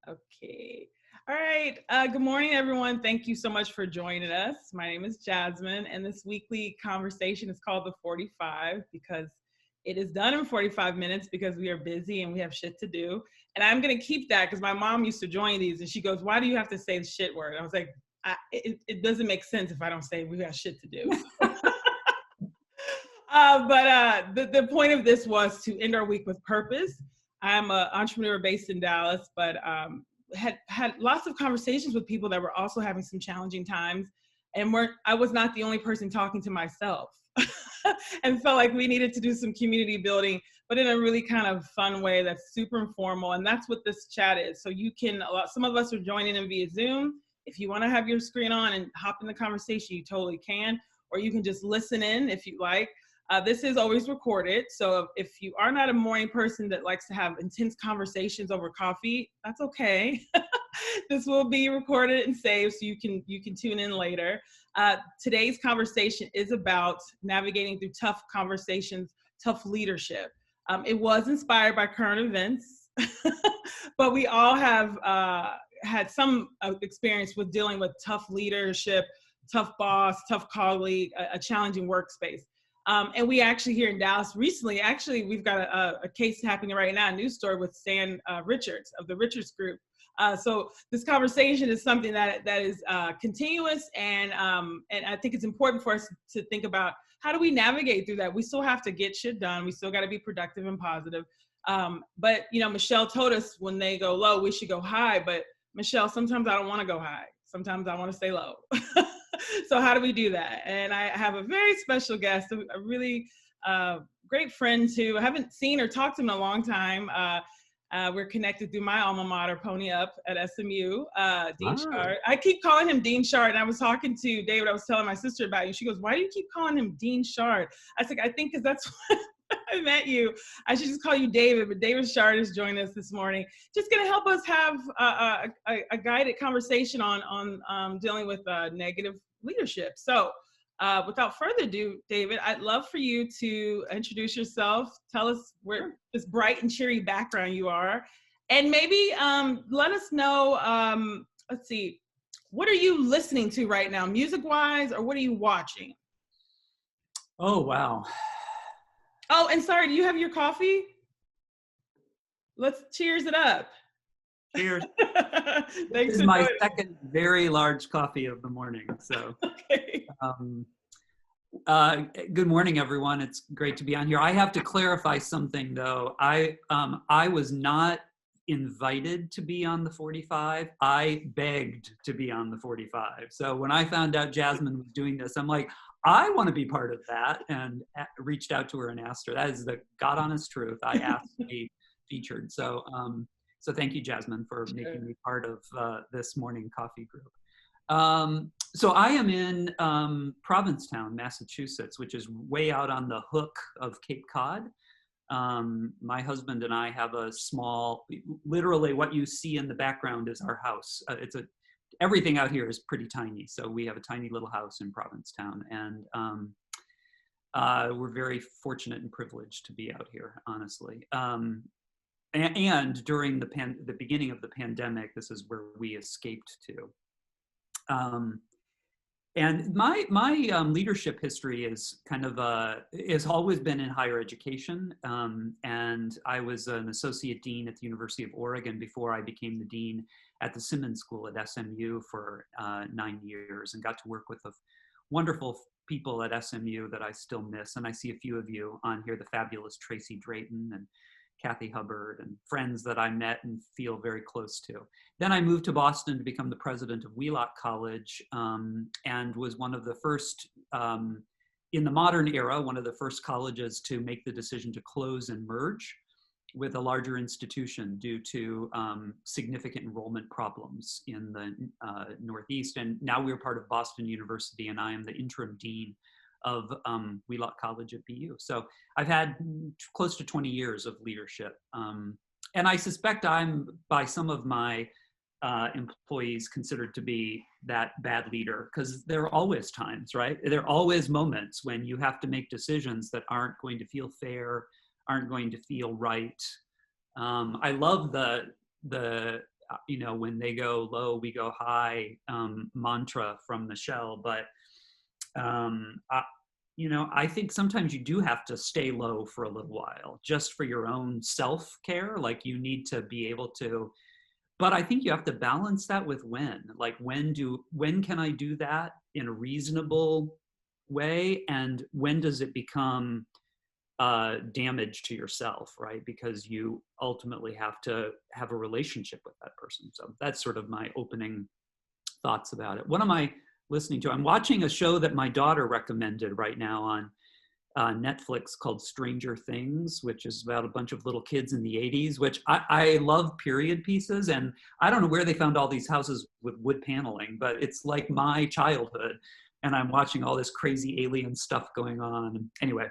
Okay. All right. Good morning, everyone. Thank you so much for joining us. My name is Jasmin, and this weekly conversation is called The 45 because it is done in 45 minutes because we are busy and we have shit to do. And I'm going to keep that because my mom used to join these and she goes, "Why do you have to say the shit word?" I was like, it doesn't make sense if I don't say we got shit to do. The point of this was to end our week with purpose. I'm an entrepreneur based in Dallas, but had lots of conversations with people that were also having some challenging times, and I was not the only person talking to myself, and felt like we needed to do some community building, but in a really kind of fun way that's super informal, and that's what this chat is. So you can, some of us are joining in via Zoom. If you want to have your screen on and hop in the conversation, you totally can, or you can just listen in if you like. This is always recorded, so if you are not a morning person that likes to have intense conversations over coffee, that's okay. This will be recorded and saved, so you can tune in later. Today's conversation is about navigating through tough conversations, tough leadership. It was inspired by current events, but we all have had some experience with dealing with tough leadership, tough boss, tough colleague, a challenging workspace. And we actually here in Dallas recently, we've got a case happening right now, a news story with Stan Richards of the Richards Group. So this conversation is something that is continuous, and I think it's important for us to think about how do we navigate through that. We still have to get shit done. We still got to be productive and positive. But Michelle told us when they go low, we should go high. But Michelle, sometimes I don't want to go high. Sometimes I want to stay low. So how do we do that? And I have a very special guest, a really great friend too. I haven't seen or talked to him in a long time. We're connected through my alma mater, Pony Up at SMU, Dean Chard. I keep calling him Dean Chard. And I was talking to David, I was telling my sister about you. She goes, "Why do you keep calling him Dean Chard?" I was like, I think because that's what I met you. I should just call you David, but David Chard is joining us this morning. Just going to help us have a guided conversation on dealing with negative leadership. So without further ado, David, I'd love for you to introduce yourself. Tell us where this bright and cheery background you are. And maybe let us know, let's see, what are you listening to right now, music-wise, or what are you watching? Oh, wow. Oh, and sorry, do you have your coffee? Let's cheers it up. Cheers. Thanks. This is my second very large coffee of the morning. So, okay. Good morning, everyone. It's great to be on here. I have to clarify something, though. I was not invited to be on the 45. I begged to be on the 45. So when I found out Jasmin was doing this, I'm like, I want to be part of that, and reached out to her and asked her. That is the God honest truth. I asked to be featured. So, so thank you, Jasmin, for making me part of this morning coffee group. So I am in Provincetown, Massachusetts, which is way out on the hook of Cape Cod. My husband and I have a small, literally what you see in the background is our house. Everything out here is pretty tiny. So we have a tiny little house in Provincetown, and we're very fortunate and privileged to be out here, honestly. And during the beginning of the pandemic, this is where we escaped to. And my leadership history is kind of has always been in higher education. And I was an associate dean at the University of Oregon before I became the dean at the Simmons School at SMU for 9 years, and got to work with the wonderful people at SMU that I still miss. And I see a few of you on here, the fabulous Tracy Drayton and Kathy Hubbard, and friends that I met and feel very close to. Then I moved to Boston to become the president of Wheelock College, and was one of the first, in the modern era, one of the first colleges to make the decision to close and merge with a larger institution due to significant enrollment problems in the Northeast. And now we're part of Boston University, and I am the interim dean of Wheelock College at BU. So I've had close to 20 years of leadership. And I suspect I'm, by some of my employees, considered to be that bad leader, because there are always times, right? There are always moments when you have to make decisions that aren't going to feel fair, aren't going to feel right. I love the when they go low, we go high mantra from Michelle. But I think sometimes you do have to stay low for a little while, just for your own self-care. Like you need to be able to, but I think you have to balance that with when. Like when can I do that in a reasonable way, and when does it become damage to yourself, right? Because you ultimately have to have a relationship with that person. So that's sort of my opening thoughts about it. What am I listening to? I'm watching a show that my daughter recommended right now on Netflix called Stranger Things, which is about a bunch of little kids in the 80s, which I love period pieces. And I don't know where they found all these houses with wood paneling, but it's like my childhood. And I'm watching all this crazy alien stuff going on. Anyway,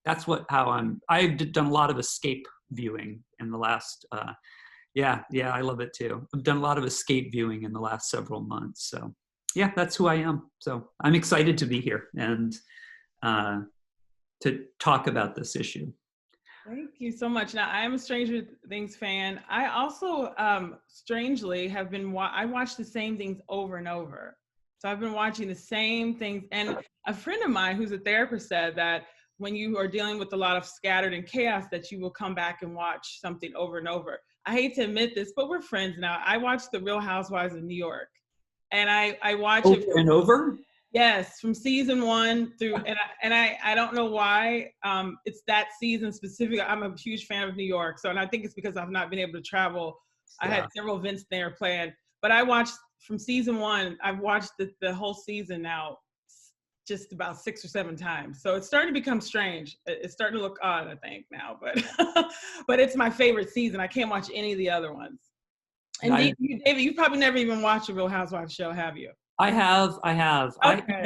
that's I've done a lot of escape viewing in the last, yeah, I love it too. I've done a lot of escape viewing in the last several months. So yeah, that's who I am. So I'm excited to be here and to talk about this issue. Thank you so much. Now, I am a Stranger Things fan. I also, strangely, have been, I watch the same things over and over. So I've been watching the same things. And a friend of mine who's a therapist said that when you are dealing with a lot of scattered and chaos, that you will come back and watch something over and over. I hate to admit this, but we're friends now. I watch The Real Housewives of New York. And I watch over it and over? Yes, from season 1 through, and I don't know why it's that season specifically. I'm a huge fan of New York, and I think it's because I've not been able to travel. I had several events there planned, but I watched from season 1. I've watched the whole season now, just about 6 or 7 times. So it's starting to become strange. It's starting to look odd, I think now, but but it's my favorite season. I can't watch any of the other ones. And David, you probably never even watched a Real Housewives show, have you? I have. Okay.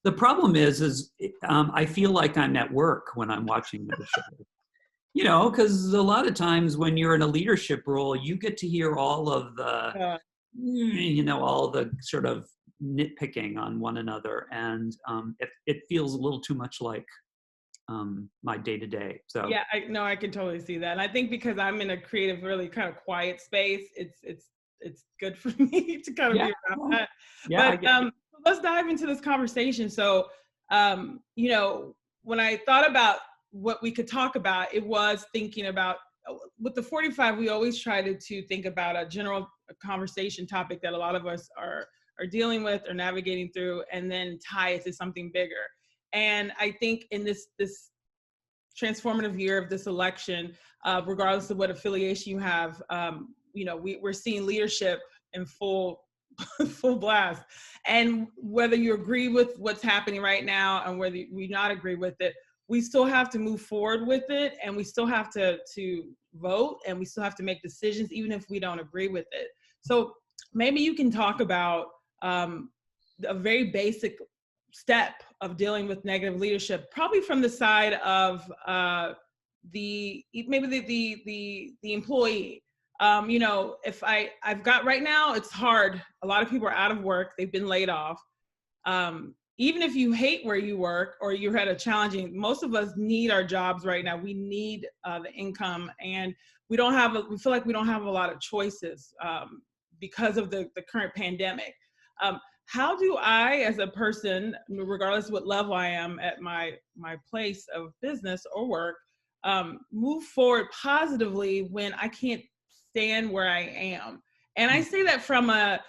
The problem is I feel like I'm at work when I'm watching the show. Because a lot of times when you're in a leadership role, you get to hear all of the, all the sort of nitpicking on one another, and it feels a little too much like my day to day. So yeah, I can totally see that. And I think because I'm in a creative, really kind of quiet space, it's good for me to kind of be around that. Yeah, but let's dive into this conversation. So, when I thought about what we could talk about, it was thinking about with the 45, we always try to think about a general conversation topic that a lot of us are dealing with or navigating through, and then tie it to something bigger. And I think in this transformative year of this election, regardless of what affiliation you have, we're seeing leadership in full blast. And whether you agree with what's happening right now and whether we not agree with it, we still have to move forward with it, and we still have to vote, and we still have to make decisions, even if we don't agree with it. So maybe you can talk about a very basic step of dealing with negative leadership, probably from the side of the employee. If I've got right now, it's hard. A lot of people are out of work. They've been laid off. Even if you hate where you work or you had most of us need our jobs right now. We need the income, and we feel like we don't have a lot of choices because of the current pandemic. How do I, as a person, regardless of what level I am at my place of business or work, move forward positively when I can't stand where I am? And I say that from a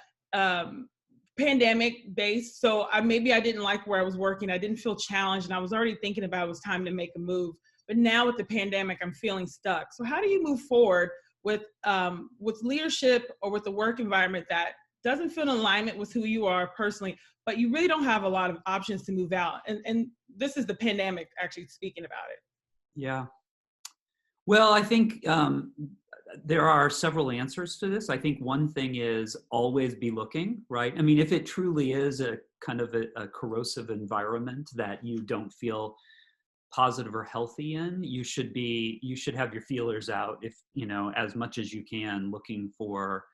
pandemic base. So maybe I didn't like where I was working. I didn't feel challenged, and I was already thinking about it was time to make a move. But now with the pandemic, I'm feeling stuck. So how do you move forward with leadership or with the work environment that doesn't feel in alignment with who you are personally, but you really don't have a lot of options to move out? And this is the pandemic actually speaking about it. Yeah. Well, I think there are several answers to this. I think one thing is always be looking, right? I mean, if it truly is a kind of a corrosive environment that you don't feel positive or healthy in, you should have your feelers out, if, as much as you can, looking for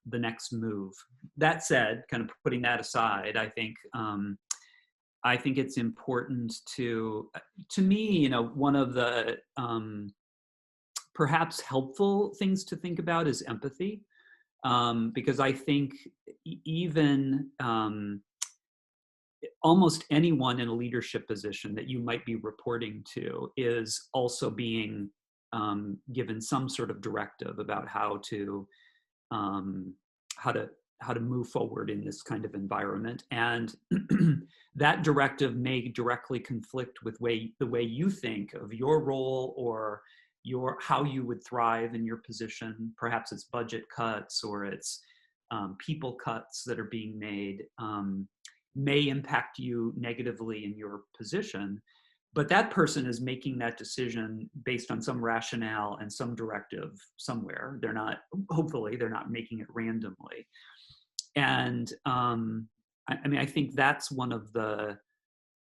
the next move. That said, kind of putting that aside, I think it's important to me, one of the perhaps helpful things to think about is empathy. because I think even almost anyone in a leadership position that you might be reporting to is also being given some sort of directive about how to move forward in this kind of environment. And that directive may directly conflict with the way you think of your role or how you would thrive in your position. Perhaps it's budget cuts or it's people cuts that are being made, may impact you negatively in your position. But that person is making that decision based on some rationale and some directive somewhere. Hopefully they're not making it randomly. And I think that's one of the,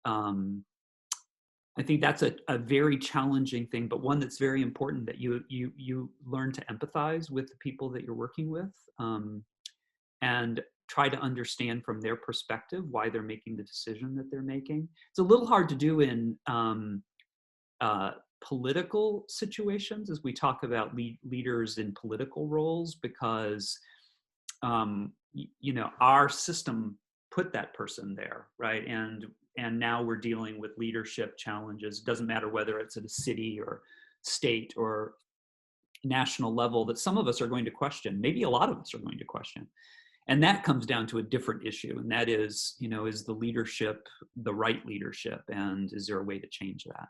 I think that's a very challenging thing, but one that's very important, that you learn to empathize with the people that you're working with, and try to understand from their perspective why they're making the decision that they're making. It's a little hard to do in political situations as we talk about leaders in political roles, because our system put that person there, right? And now we're dealing with leadership challenges. It doesn't matter whether it's at a city or state or national level, that some of us are going to question. Maybe a lot of us are going to question. And that comes down to a different issue. And that is, is the leadership the right leadership? And is there a way to change that?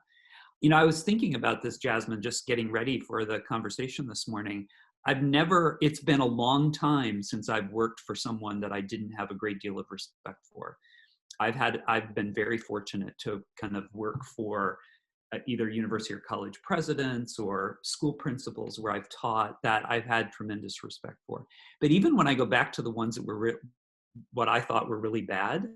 I was thinking about this, Jasmin, just getting ready for the conversation this morning. It's been a long time since I've worked for someone that I didn't have a great deal of respect for. I've been very fortunate to kind of work for either university or college presidents or school principals where I've taught, that I've had tremendous respect for. But even when I go back to the ones that were what I thought were really bad,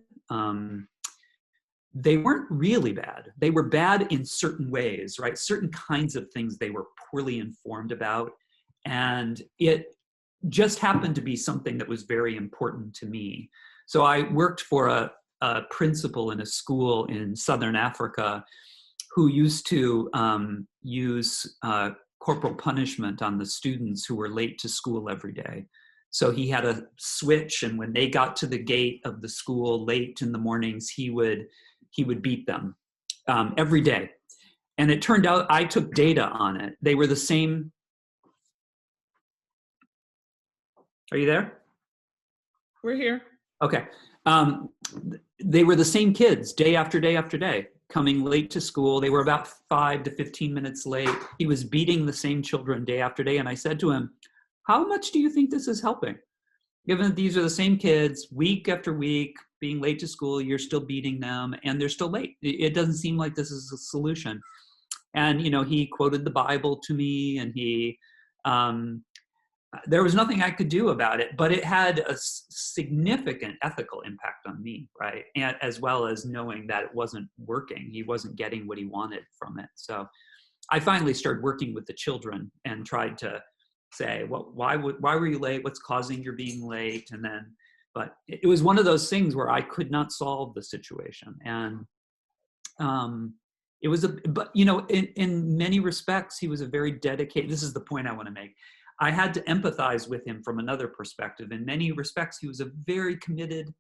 they weren't really bad. They were bad in certain ways, right? Certain kinds of things they were poorly informed about. And it just happened to be something that was very important to me. So I worked for a principal in a school in Southern Africa who used to use corporal punishment on the students who were late to school every day. So he had a switch, and when they got to the gate of the school late in the mornings, he would beat them every day. And it turned out, I took data on it. They were the same. Are you there? We're here. Okay. They were the same kids day after day after day, coming late to school. They were about 5 to 15 minutes late. He was beating the same children day after day. And I said to him, how much do you think this is helping? Given that these are the same kids week after week, being late to school, you're still beating them and they're still late. It doesn't seem like this is a solution. And, he quoted the Bible to me, and there was nothing I could do about it, but it had a significant ethical impact on me, right? And as well as knowing that it wasn't working. He wasn't getting what he wanted from it. So I finally started working with the children and tried to say, well, why were you late? What's causing your being late? And then, but it was one of those things where I could not solve the situation. And it was but in many respects, he was a very dedicated, this is the point I want to make. I had to empathize with him from another perspective. In many respects, he was a very committed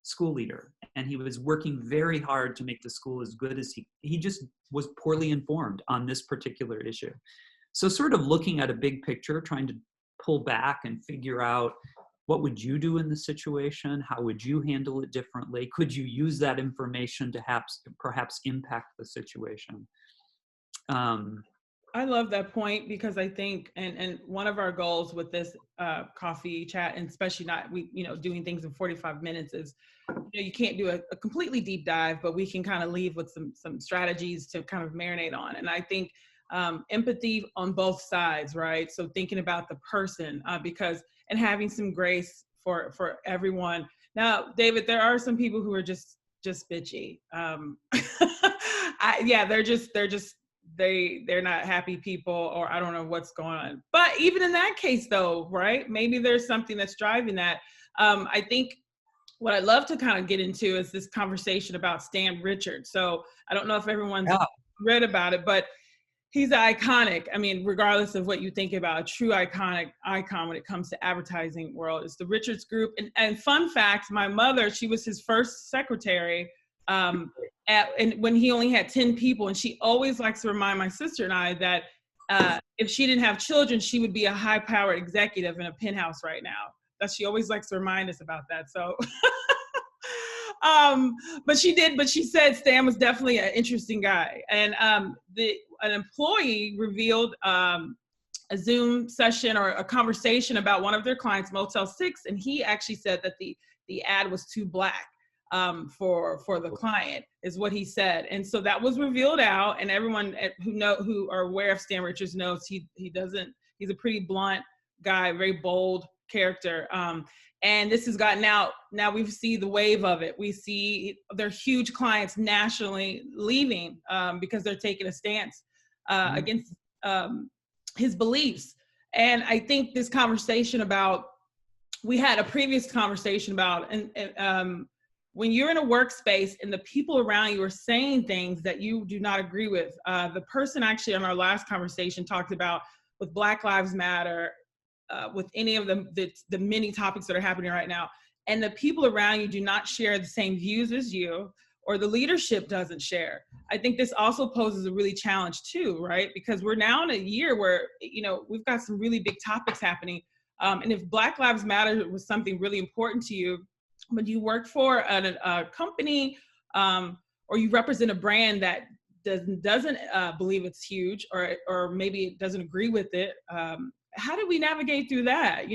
school leader, and he was working very hard to make the school as good as he just was poorly informed on this particular issue. So sort of looking at a big picture, trying to pull back and figure out, what would you do in the situation? How would you handle it differently? Could you use that information to perhaps impact the situation? I love that point, because I think, and one of our goals with this coffee chat, and especially doing things in 45 minutes, is you can't do a completely deep dive, but we can kind of leave with some strategies to kind of marinate on. And I think empathy on both sides, right? So thinking about the person, and having some grace for everyone. Now, David, there are some people who are just bitchy. They're not happy people, or I don't know what's going on. But even in that case though, right? Maybe there's something that's driving that. I think what I'd love to kind of get into is this conversation about Stan Richards. So I don't know if everyone's read about it, but He's iconic. I mean, regardless of what you think about, a true iconic icon when it comes to advertising world. It's the Richards Group. And fun fact, my mother, she was his first secretary and when he only had 10 people. And she always likes to remind my sister and I that if she didn't have children, she would be a high-powered executive in a penthouse right now. That she always likes to remind us about that. So, but she said Stan was definitely an interesting guy. And an employee revealed a Zoom session or a conversation about one of their clients, Motel 6, and he actually said that the ad was too black for the client, is what he said. And so that was revealed out, and everyone who are aware of Stan Richards knows he's a pretty blunt guy, very bold character. And this has gotten out. Now we see the wave of it. We see their huge clients nationally leaving because they're taking a stance against his beliefs. And I think this conversation we had a previous conversation about, when you're in a workspace and the people around you are saying things that you do not agree with. The person actually on our last conversation talked about with Black Lives Matter, with any of the many topics that are happening right now, and the people around you do not share the same views as you, or the leadership doesn't share. I think this also poses a really challenge too, right? Because we're now in a year where, we've got some really big topics happening. And if Black Lives Matter was something really important to you, but you work for a company or you represent a brand that doesn't believe it's huge, or maybe it doesn't agree with it, how do we navigate through that?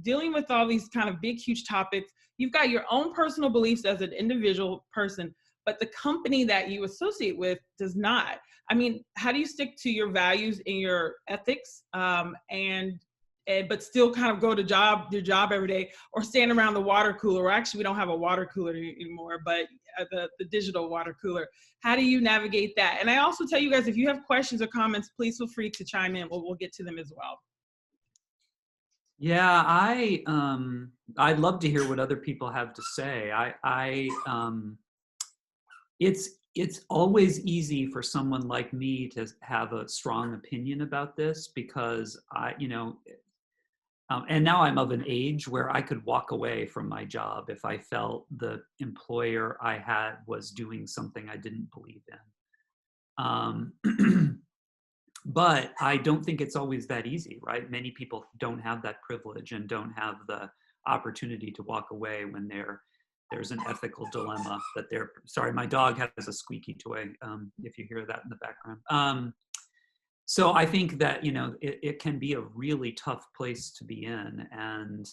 Dealing with all these kind of big, huge topics, you've got your own personal beliefs as an individual person, but the company that you associate with does not. I mean, how do you stick to your values and your ethics but still kind of go to your job every day, or stand around the water cooler? Or actually, we don't have a water cooler anymore, but the digital water cooler. How do you navigate that? And I also tell you guys, if you have questions or comments, please feel free to chime in. We'll get to them as well. Yeah, I'd love to hear what other people have to say. It's always easy for someone like me to have a strong opinion about this, because and now I'm of an age where I could walk away from my job if I felt the employer I had was doing something I didn't believe in. But I don't think it's always that easy, right? Many people don't have that privilege and don't have the opportunity to walk away when there's an ethical dilemma that sorry, my dog has a squeaky toy, if you hear that in the background. So I think that, it can be a really tough place to be in. And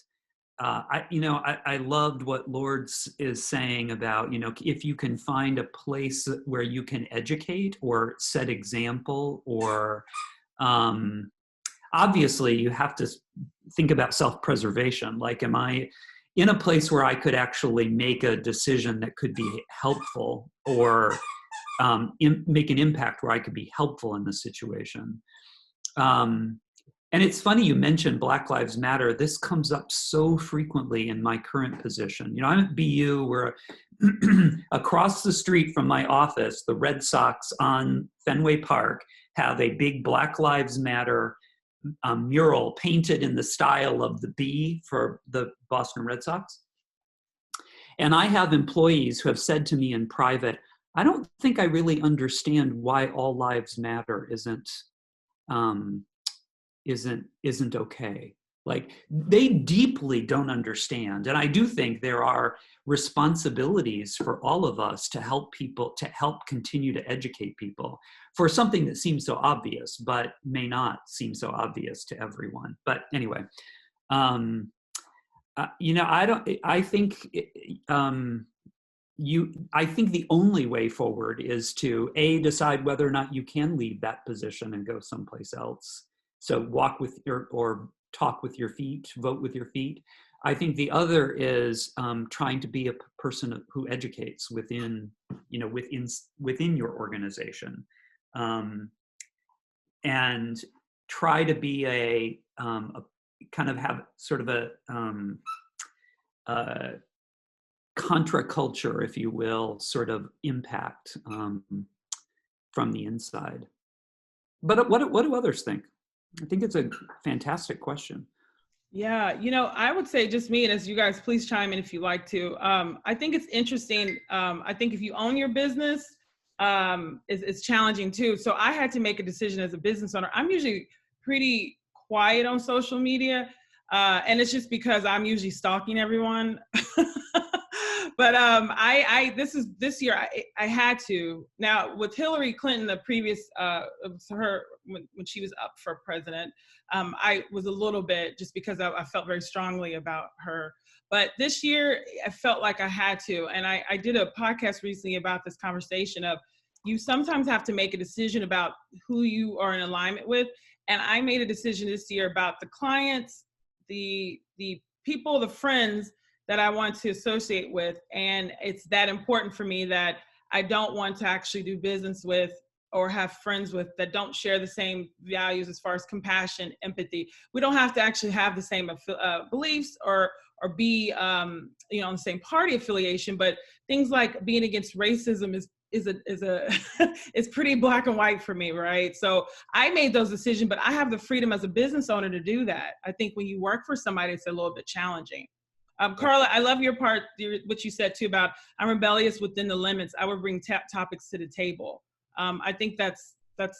I loved what Lourdes is saying about, if you can find a place where you can educate or set example, or obviously you have to think about self-preservation. Like, am I in a place where I could actually make a decision that could be helpful, or make an impact where I could be helpful in the situation? And it's funny you mentioned Black Lives Matter. This comes up so frequently in my current position. I'm at BU, where across the street from my office, the Red Sox on Fenway Park have a big Black Lives Matter mural painted in the style of the B for the Boston Red Sox. And I have employees who have said to me in private, I don't think I really understand why all lives matter isn't okay. Like, they deeply don't understand. And I do think there are responsibilities for all of us to help people, to help continue to educate people for something that seems so obvious, but may not seem so obvious to everyone. But anyway, I think the only way forward is to decide whether or not you can leave that position and go someplace else. So walk with or talk with your feet, vote with your feet. I think the other is trying to be a person who educates within your organization, and try to be a kind of have sort of a contra culture, if you will, sort of impact from the inside. But what do others think? I think it's a fantastic question. Yeah, I would say just me, and as you guys please chime in if you like to. I think it's interesting. I think if you own your business, it's challenging too. So I had to make a decision as a business owner. I'm usually pretty quiet on social media, and it's just because I'm usually stalking everyone. But this year I had to. Now with Hillary Clinton, the previous her when she was up for president, I was a little bit, just because I felt very strongly about her. But this year I felt like I had to, and I did a podcast recently about this conversation of you sometimes have to make a decision about who you are in alignment with, and I made a decision this year about the clients, the people, the friends that I want to associate with. And it's that important for me that I don't want to actually do business with or have friends with that don't share the same values as far as compassion, empathy. We don't have to actually have the same beliefs or be on the same party affiliation, but things like being against racism is it's pretty black and white for me, right? So I made those decisions, but I have the freedom as a business owner to do that. I think when you work for somebody, it's a little bit challenging. Carla, I love your part, what you said too about I'm rebellious within the limits. I would bring topics to the table. I think that's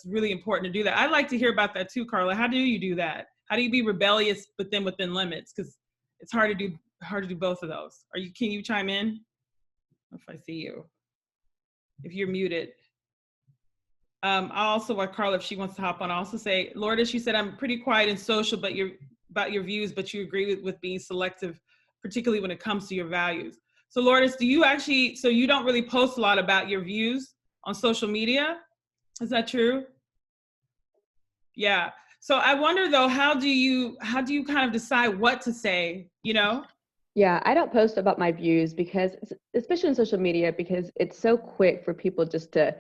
really important to do that. I'd like to hear about that too, Carla. How do you do that? How do you be rebellious but then within limits? Because it's hard to do both of those. Can you chime in? If I see you, if you're muted. I also want Carla, if she wants to hop on, I'll also say, Lourdes, she said, I'm pretty quiet and social, but about your views, but you agree with being selective, particularly when it comes to your values. So Lourdes, do you actually, so you don't really post a lot about your views on social media? Is that true? Yeah. So I wonder though, how do you kind of decide what to say, Yeah, I don't post about my views because, especially on social media, because it's so quick for people just to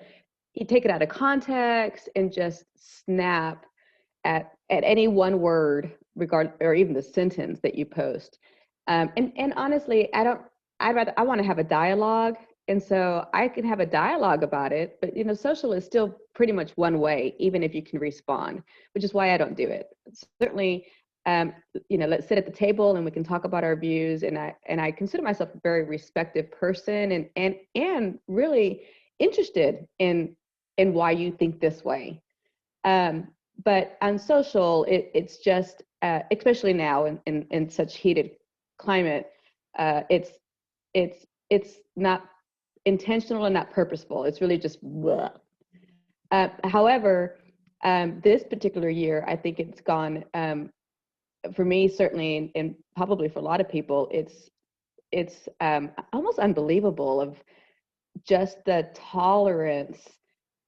you take it out of context and just snap at any one word or even the sentence that you post. And honestly, I want to have a dialogue. And so I can have a dialogue about it, but social is still pretty much one way, even if you can respond, which is why I don't do it. Certainly, let's sit at the table and we can talk about our views. And I consider myself a very respectful person and really interested in why you think this way. But on social, it's just, especially now in such heated climate, it's not intentional and not purposeful. It's really just bleh. However, this particular year, I think it's gone, for me, certainly, and probably for a lot of people, it's almost unbelievable of just the tolerance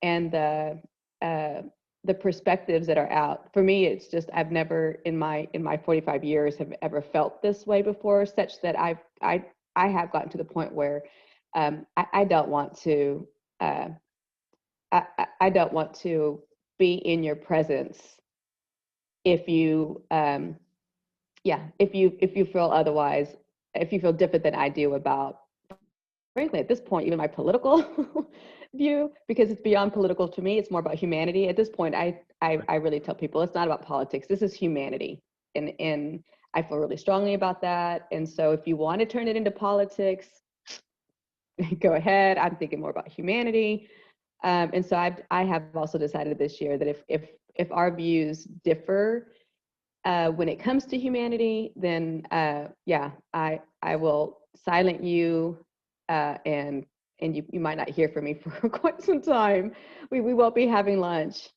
and the perspectives that are out. For me, it's just, I've never in my 45 years have ever felt this way before, such that I have gotten to the point where I don't want to I don't want to be in your presence if you if you feel otherwise, if you feel different than I do about, frankly, at this point, even my political view, because it's beyond political to me. It's more about humanity. At this point, I really tell people it's not about politics. This is humanity. And I feel really strongly about that. And so if you want to turn it into politics, go ahead. I'm thinking more about humanity. And so I have also decided this year that if our views differ when it comes to humanity, then I will silent you and you might not hear from me for quite some time. We won't be having lunch.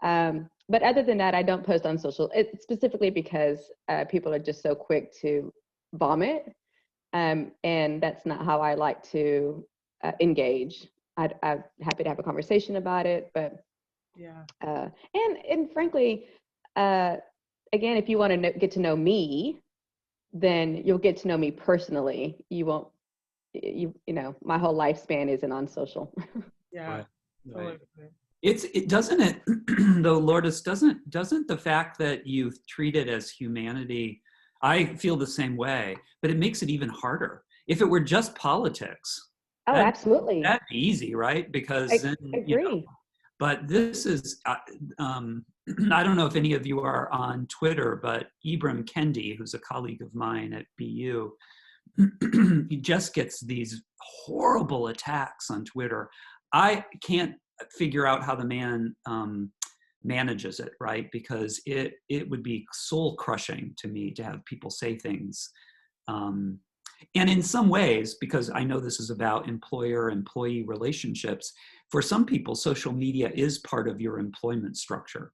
But other than that, I don't post on social, specifically because people are just so quick to vomit. And that's not how I like to engage. I'm happy to have a conversation about it, but yeah. And frankly, again, if you want to get to know me, then you'll get to know me personally. You won't, you know, my whole lifespan isn't on social. Yeah. Right. It doesn't it though, Lourdes, doesn't the fact that you treat it as humanity, I feel the same way, but it makes it even harder. If it were just politics, Oh, absolutely. that'd be easy, right? Because I then, agree. you know, But this is, I don't know if any of you are on Twitter, but Ibram Kendi, who's a colleague of mine at BU, he just gets these horrible attacks on Twitter. I can't figure out how the man manages it, right? Because it would be soul crushing to me to have people say things. And in some ways, because I know this is about employer-employee relationships, for some people, social media is part of your employment structure.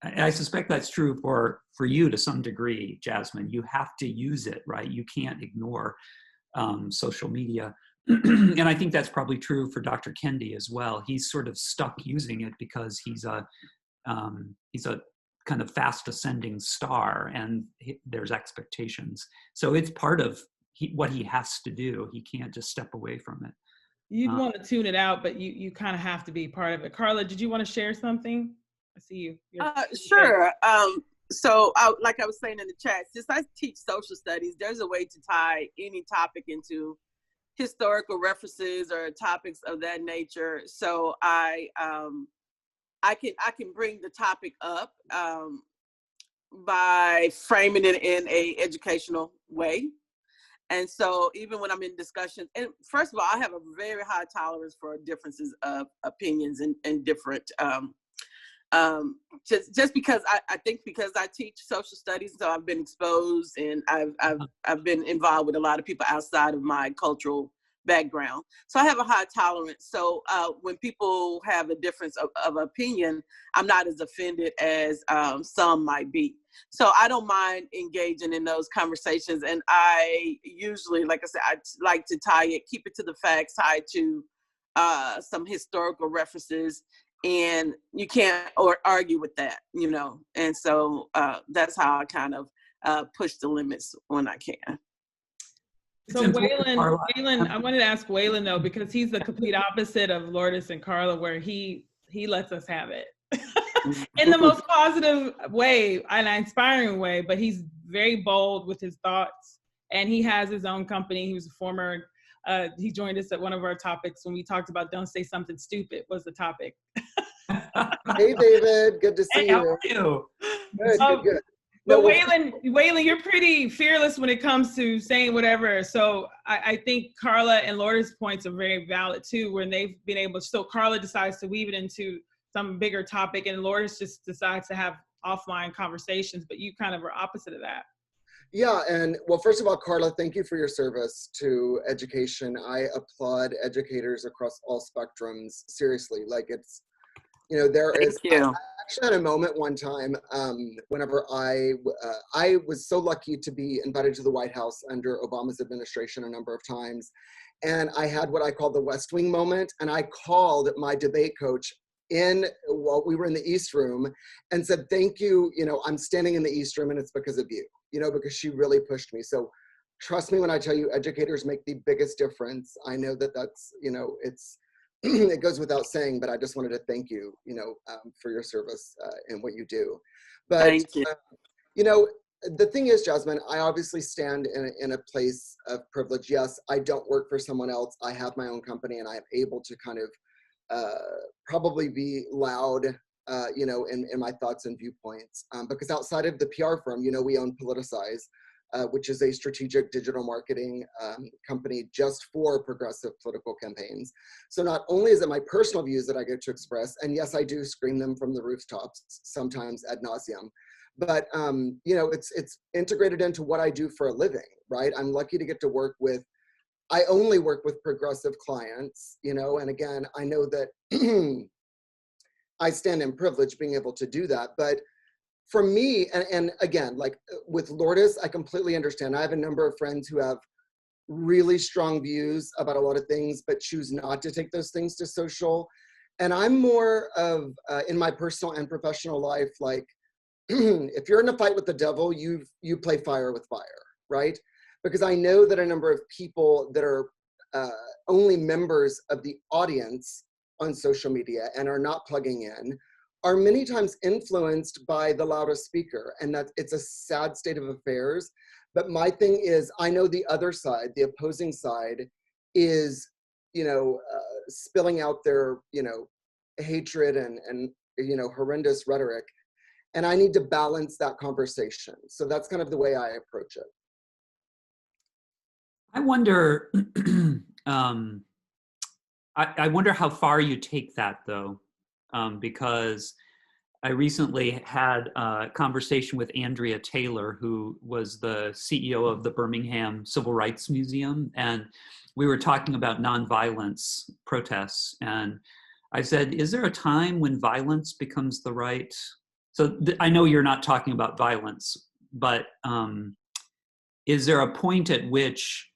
I suspect that's true for you to some degree, Jasmin. You have to use it, right? You can't ignore social media. And I think that's probably true for Dr. Kendi as well. He's sort of stuck using it because he's a kind of fast ascending star, and there's expectations. So it's part of what he has to do. He can't just step away from it. You'd want to tune it out, but you kind of have to be part of it. Carla, did you want to share something? I see you. Sure. So like I was saying in the chat, since I teach social studies, there's a way to tie any topic into historical references or topics of that nature. So I can bring the topic up by framing it in a educational way. And so even when I'm in discussions, and first of all, I have a very high tolerance for differences of opinions and different, just because I think because I teach social studies, so I've been exposed, and I've been involved with a lot of people outside of my cultural background. So I have a high tolerance. So when people have a difference of opinion, I'm not as offended as some might be. So I don't mind engaging in those conversations. And I usually, like I said, I like to keep it to the facts, tie it to some historical references, and you can't argue with that, you know. And so that's how I kind of push the limits when I can. So Waylon, I wanted to ask Waylon though, because he's the complete opposite of Lourdes and Carla, where he lets us have it in the most positive way and an inspiring way, but he's very bold with his thoughts, and he has his own company. He was a former, he joined us at one of our topics when we talked about don't say something stupid was the topic. Hey David, good to see Hey, you. how are you? Good. But Waylon, you're pretty fearless when it comes to saying whatever. So I think Carla and Lourdes' points are very valid too, when they've been able to, so Carla decides to weave it into some bigger topic, and Lourdes just decides to have offline conversations, but you kind of are opposite of that. Yeah, and well, first of all, Carla, thank you for your service to education. I applaud educators across all spectrums, seriously. Like it's, you know, there is, I actually had a moment one time whenever I was so lucky to be invited to the White House under Obama's administration a number of times. And I had what I call the West Wing moment. And I called my debate coach while we were in the East Room and said, thank you, you know, I'm standing in the East Room and it's because of you, you know, because she really pushed me. So trust me when I tell you, educators make the biggest difference. I know that that's, you know, it's, it goes without saying, but I just wanted to thank you, you know, for your service and what you do. But, thank you. You know, the thing is, Jasmin, I obviously stand in a place of privilege. Yes, I don't work for someone else. I have my own company, and I am able to kind of probably be loud, you know, in my thoughts and viewpoints. Because outside of the PR firm, you know, we own Politicize, which is a strategic digital marketing company just for progressive political campaigns. So not only is it my personal views that I get to express, and yes, I do scream them from the rooftops, sometimes ad nauseum, but you know, it's integrated into what I do for a living, right? I'm lucky to get to work with, I only work with progressive clients, you know, and again, I know that I stand in privilege being able to do that, but for me, and again, like with Lourdes, I completely understand. I have a number of friends who have really strong views about a lot of things, but choose not to take those things to social. And I'm more of, in my personal and professional life, like, if you're in a fight with the devil, you play fire with fire, right? Because I know that a number of people that are only members of the audience on social media and are not plugging in are many times influenced by the loudest speaker, and that it's a sad state of affairs. But my thing is, I know the other side, the opposing side, is, you know, spilling out their, you know, hatred and horrendous rhetoric. And I need to balance that conversation. So that's kind of the way I approach it. I wonder, I wonder how far you take that though, because I recently had a conversation with Andrea Taylor, who was the CEO of the Birmingham Civil Rights Museum, and we were talking about nonviolence protests. And I said, is there a time when violence becomes the right? So I know you're not talking about violence, but is there a point at which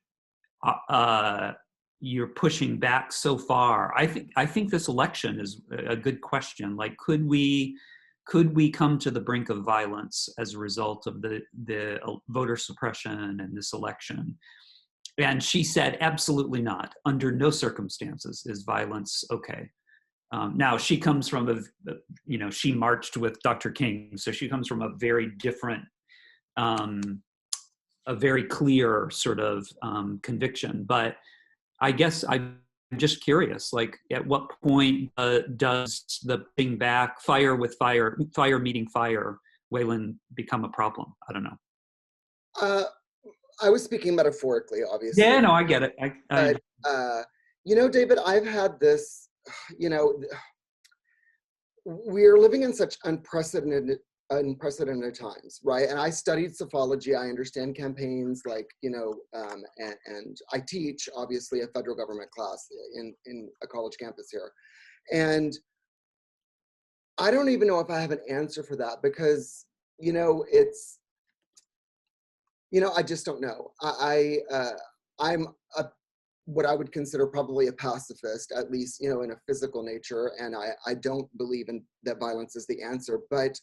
you're pushing back so far? I think this election is a good question. Like, could we come to the brink of violence as a result of the voter suppression and this election? And she said, absolutely not. Under no circumstances is violence okay. Now she comes from she marched with Dr. King, so she comes from a very different, a very clear sort of conviction. But I guess I'm just curious, like, at what point does the ping back, fire with fire, fire meeting fire, Waylon, become a problem? I don't know. I was speaking metaphorically, obviously. Yeah, no, I get it. But, David, I've had this, we're living in such unprecedented times, right? And I studied psephology. I understand campaigns, and I teach, obviously, a federal government class in a college campus here. And I don't even know if I have an answer for that, because, I just don't know. I'm what I would consider probably a pacifist, at least, in a physical nature. And I don't believe that violence is the answer. But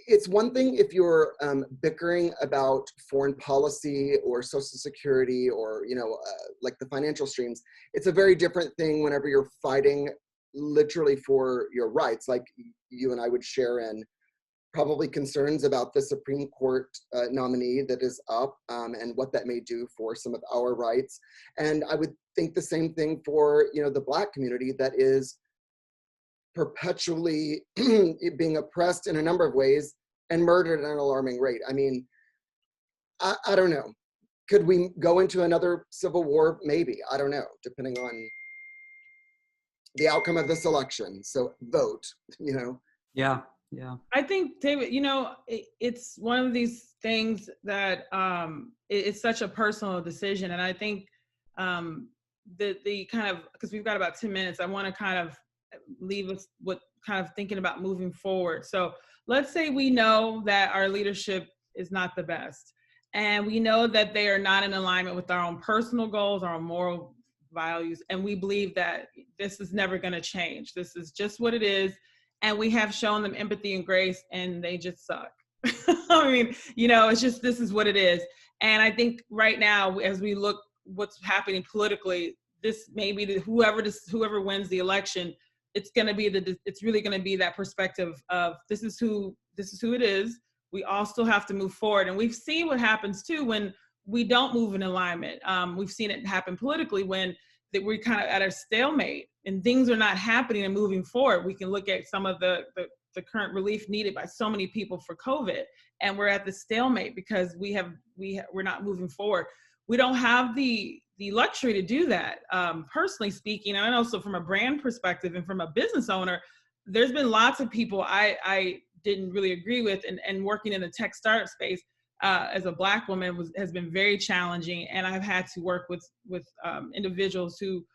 it's one thing if you're bickering about foreign policy or Social Security or, like the financial streams. It's a very different thing whenever you're fighting literally for your rights, like you and I would share in probably concerns about the Supreme Court nominee that is up, and what that may do for some of our rights. And I would think the same thing for, the Black community that is perpetually being oppressed in a number of ways and murdered at an alarming rate. I mean, I don't know. Could we go into another civil war? Maybe. I don't know, depending on the outcome of this election. So vote, Yeah. Yeah. I think, David, it's one of these things that it's such a personal decision. And I think the kind of, because we've got about 10 minutes, I want to kind of leave us with kind of thinking about moving forward. So let's say we know that our leadership is not the best, and we know that they are not in alignment with our own personal goals, our own moral values, and we believe that this is never going to change. This is just what it is. And we have shown them empathy and grace, and they just suck. I mean, it's just, this is what it is. And I think right now, as we look what's happening politically, this may be whoever wins the election, it's really going to be that perspective of this is who it is. We all still have to move forward. And we've seen what happens too when we don't move in alignment. We've seen it happen politically when we're kind of at a stalemate and things are not happening and moving forward. We can look at some of the current relief needed by so many people for COVID, and we're at the stalemate because we're not moving forward. We don't have the luxury to do that. Personally speaking, and also from a brand perspective and from a business owner, there's been lots of people I didn't really agree with, and working in the tech startup space as a Black woman has been very challenging. And I've had to work with individuals who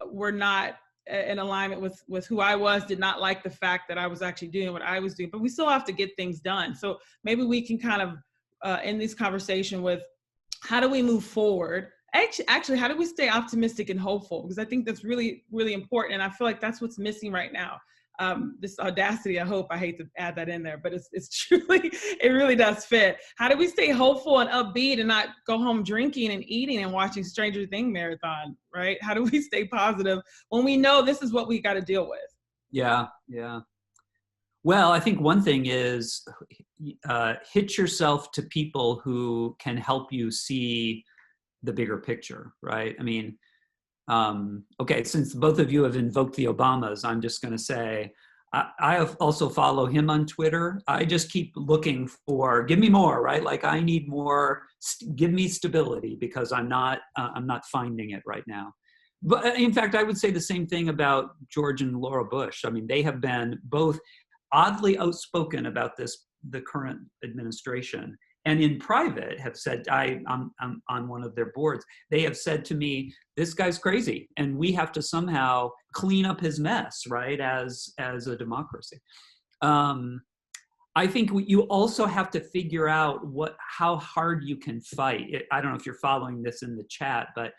were not in alignment with who I was, did not like the fact that I was actually doing what I was doing, but we still have to get things done. So maybe we can kind of end this conversation with, how do we move forward? Actually, how do we stay optimistic and hopeful? Because I think that's really, really important. And I feel like that's what's missing right now. This audacity, I hate to add that in there, but it's truly, it really does fit. How do we stay hopeful and upbeat and not go home drinking and eating and watching Stranger Things marathon, right? How do we stay positive when we know this is what we got to deal with? Yeah. Yeah. Well, I think one thing is hitch yourself to people who can help you see the bigger picture, right? I mean, Okay, since both of you have invoked the Obamas, I'm just going to say, I also follow him on Twitter. I just keep looking for, give me more, right? Like I need more, give me stability, because I'm not finding it right now. But in fact, I would say the same thing about George and Laura Bush. I mean, they have been both oddly outspoken about the current administration, and in private have said, I'm on one of their boards, they have said to me, this guy's crazy and we have to somehow clean up his mess, right, as a democracy. I think you also have to figure out how hard you can fight. I don't know if you're following this in the chat, but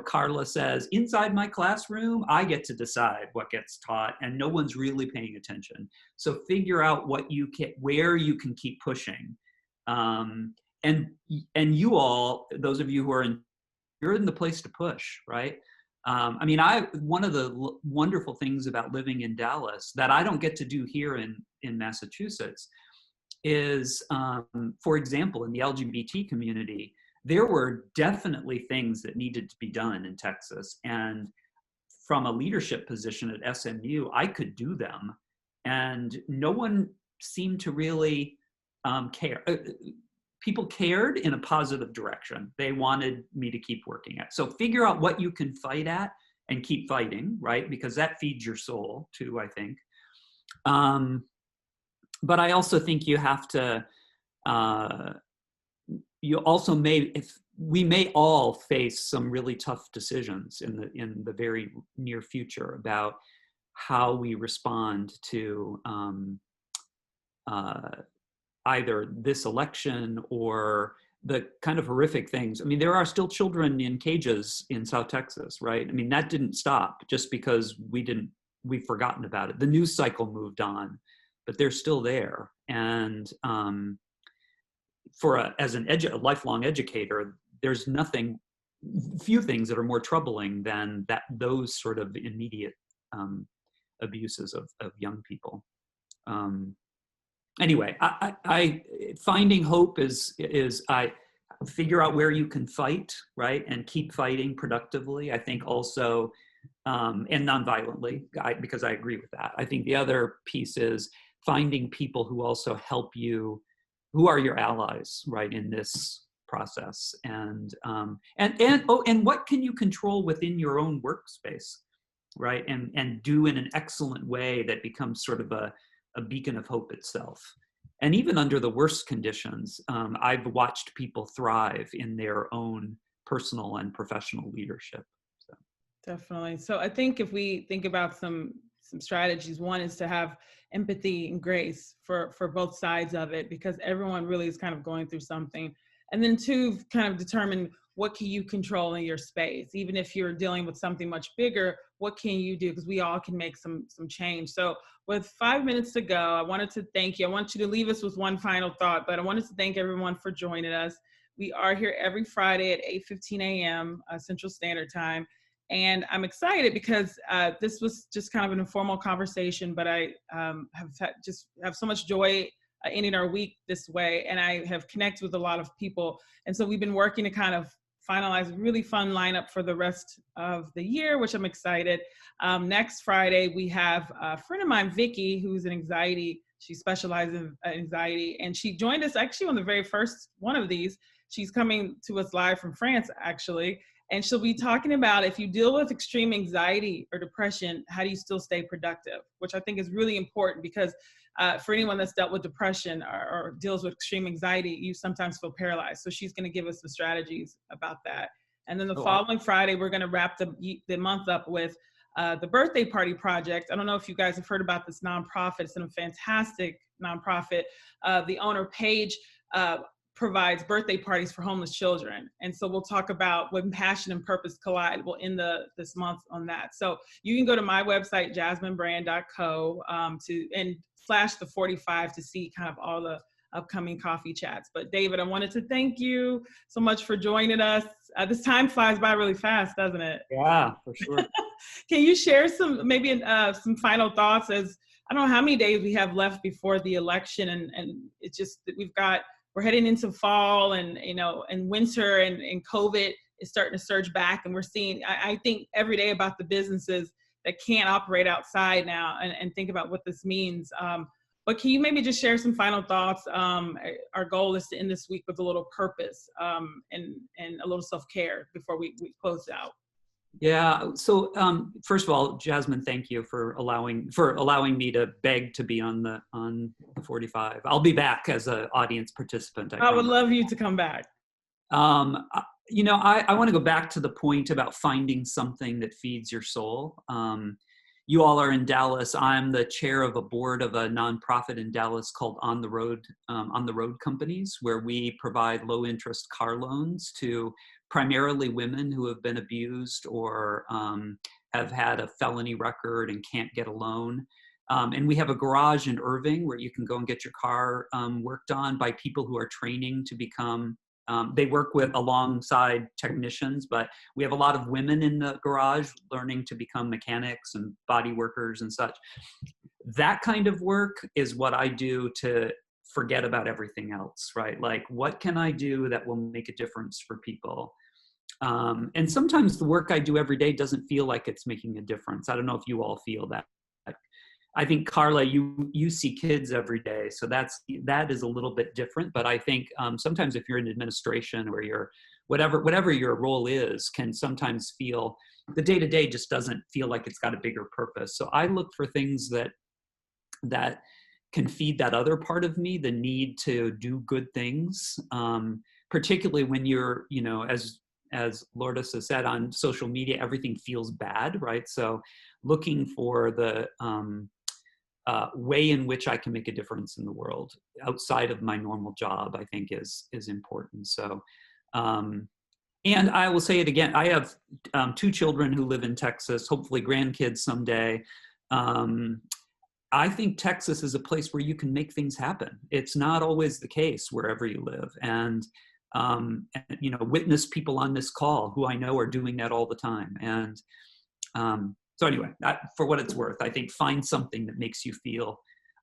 Carla says, inside my classroom, I get to decide what gets taught and no one's really paying attention. So figure out where you can keep pushing. And you all, those of you who you're in the place to push, right? I mean, one of the wonderful things about living in Dallas that I don't get to do here in Massachusetts is, for example, in the LGBT community, there were definitely things that needed to be done in Texas. And from a leadership position at SMU, I could do them. And no one seemed to really care. People cared in a positive direction. They wanted me to keep working at. So figure out what you can fight at and keep fighting, right? Because that feeds your soul too, I think. But I also think you have to, we may all face some really tough decisions in the very near future about how we respond to either this election or the kind of horrific things. I mean, there are still children in cages in South Texas, right? I mean, that didn't stop just because we've forgotten about it. The news cycle moved on, but they're still there. And as a lifelong educator, there's few things that are more troubling than those sort of immediate abuses of young people. Anyway, I finding hope is I figure out where you can fight, right, and keep fighting productively. I think also, and nonviolently, because I agree with that. I think the other piece is finding people who also help you, who are your allies, right, in this process, and what can you control within your own workspace, right, and do in an excellent way that becomes sort of a beacon of hope itself. And even under the worst conditions, I've watched people thrive in their own personal and professional leadership. So. Definitely. So I think if we think about some strategies, one is to have empathy and grace for both sides of it, because everyone really is kind of going through something. And then two, kind of determine what can you control in your space. Even if you're dealing with something much bigger, what can you do? Because we all can make some change. So with 5 minutes to go, I wanted to thank you. I want you to leave us with one final thought, but I wanted to thank everyone for joining us. We are here every Friday at 8:15 a.m. Central Standard Time. And I'm excited because this was just kind of an informal conversation, but I have so much joy ending our week this way. And I have connected with a lot of people. And so we've been working to kind of finalize a really fun lineup for the rest of the year, which I'm excited. Next Friday, we have a friend of mine, Vicky, who's in anxiety. She specializes in anxiety. And she joined us actually on the very first one of these. She's coming to us live from France, actually. And she'll be talking about, if you deal with extreme anxiety or depression, how do you still stay productive? Which I think is really important, because for anyone that's dealt with depression or deals with extreme anxiety, you sometimes feel paralyzed. So she's going to give us some strategies about that. And then the following Friday, we're going to wrap the month up with the Birthday Party Project. I don't know if you guys have heard about this nonprofit. It's a fantastic nonprofit. The owner, Paige, provides birthday parties for homeless children. And so we'll talk about when passion and purpose collide. We'll end this month on that. So you can go to my website, jasminbrand.co, and flash the 45 to see kind of all the upcoming coffee chats. But David, I wanted to thank you so much for joining us. This time flies by really fast, doesn't it? Yeah, for sure. Can you share some final thoughts, as I don't know how many days we have left before the election, and it's just that we're heading into fall and winter and COVID is starting to surge back. And we're seeing, I think every day about the businesses that can't operate outside now, and think about what this means. But can you maybe just share some final thoughts? Our goal is to end this week with a little purpose and a little self-care before we close out. Yeah. So first of all, Jasmin, thank you for allowing me to beg to be on the 45. I'll be back as an audience participant. I would love you to come back. You know, I want to go back to the point about finding something that feeds your soul. You all are in Dallas. I'm the chair of a board of a nonprofit in Dallas called On the Road Companies, where we provide low interest car loans to primarily women who have been abused or have had a felony record and can't get a loan. And we have a garage in Irving where you can go and get your car worked on by people who are training to become, they work with alongside technicians, but we have a lot of women in the garage learning to become mechanics and body workers and such. That kind of work is what I do to forget about everything else, right? Like, what can I do that will make a difference for people? And sometimes the work I do every day doesn't feel like it's making a difference. I don't know if you all feel that. I think, Carla, you see kids every day, so that is a little bit different. But I think sometimes if you're in administration or you're whatever your role is, can sometimes feel the day-to-day just doesn't feel like it's got a bigger purpose. So I look for things that can feed that other part of me, the need to do good things, particularly when you're, you know, as Lourdes has said, on social media, everything feels bad, right? So looking for the way in which I can make a difference in the world outside of my normal job, I think is important. So, and I will say it again, I have 2 children who live in Texas, hopefully grandkids someday. I think Texas is a place where you can make things happen. It's not always the case wherever you live. And you know, witness people on this call who I know are doing that all the time. And so anyway, for what it's worth, I think find something that makes you feel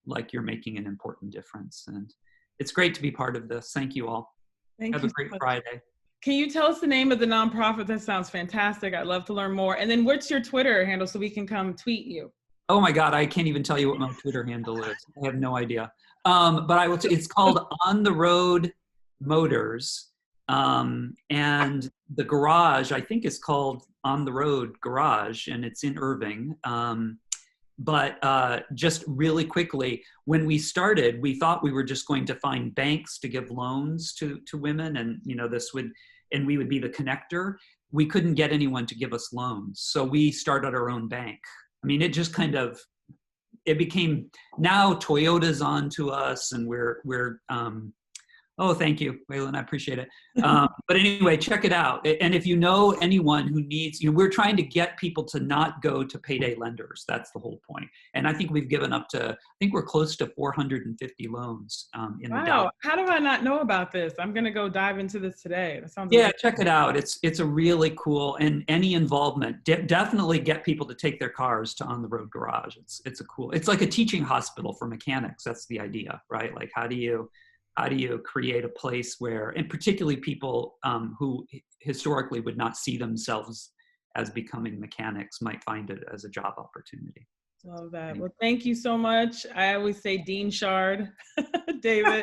like you're making an important difference. And it's great to be part of this. Thank you all. Have a great Friday. Can you tell us the name of the nonprofit? That sounds fantastic. I'd love to learn more. And then what's your Twitter handle so we can come tweet you? Oh my God, I can't even tell you what my Twitter handle is. I have no idea. But I will. It's called On the Road Motors, and the garage I think is called On the Road Garage, and it's in Irving. But just really quickly, when we started, we thought we were just going to find banks to give loans to women, and you know, we would be the connector. We couldn't get anyone to give us loans, so we started our own bank. I mean, it just kind of, it became, now Toyota's on to us, and we're oh, thank you, Waylon, I appreciate it. But anyway, check it out. And if you know anyone who needs, you know, we're trying to get people to not go to payday lenders. That's the whole point. And I think we've given up to, I think we're close to 450 loans in the Dallas. How do I not know about this? I'm going to go dive into this today. That sounds amazing. Check it out. It's a really cool, and any involvement, definitely get people to take their cars to On the Road Garage. It's like a teaching hospital for mechanics. That's the idea, right? Like, how do you create a place where, and particularly people who historically would not see themselves as becoming mechanics might find it as a job opportunity. Love that. Well, thank you so much. I always say Dean Chard. David,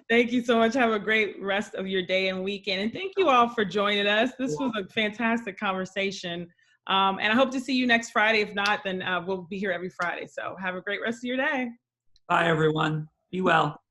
thank you so much. Have a great rest of your day and weekend. And thank you all for joining us. This was a fantastic conversation. And I hope to see you next Friday. If not, then we'll be here every Friday. So have a great rest of your day. Bye, everyone. Be well.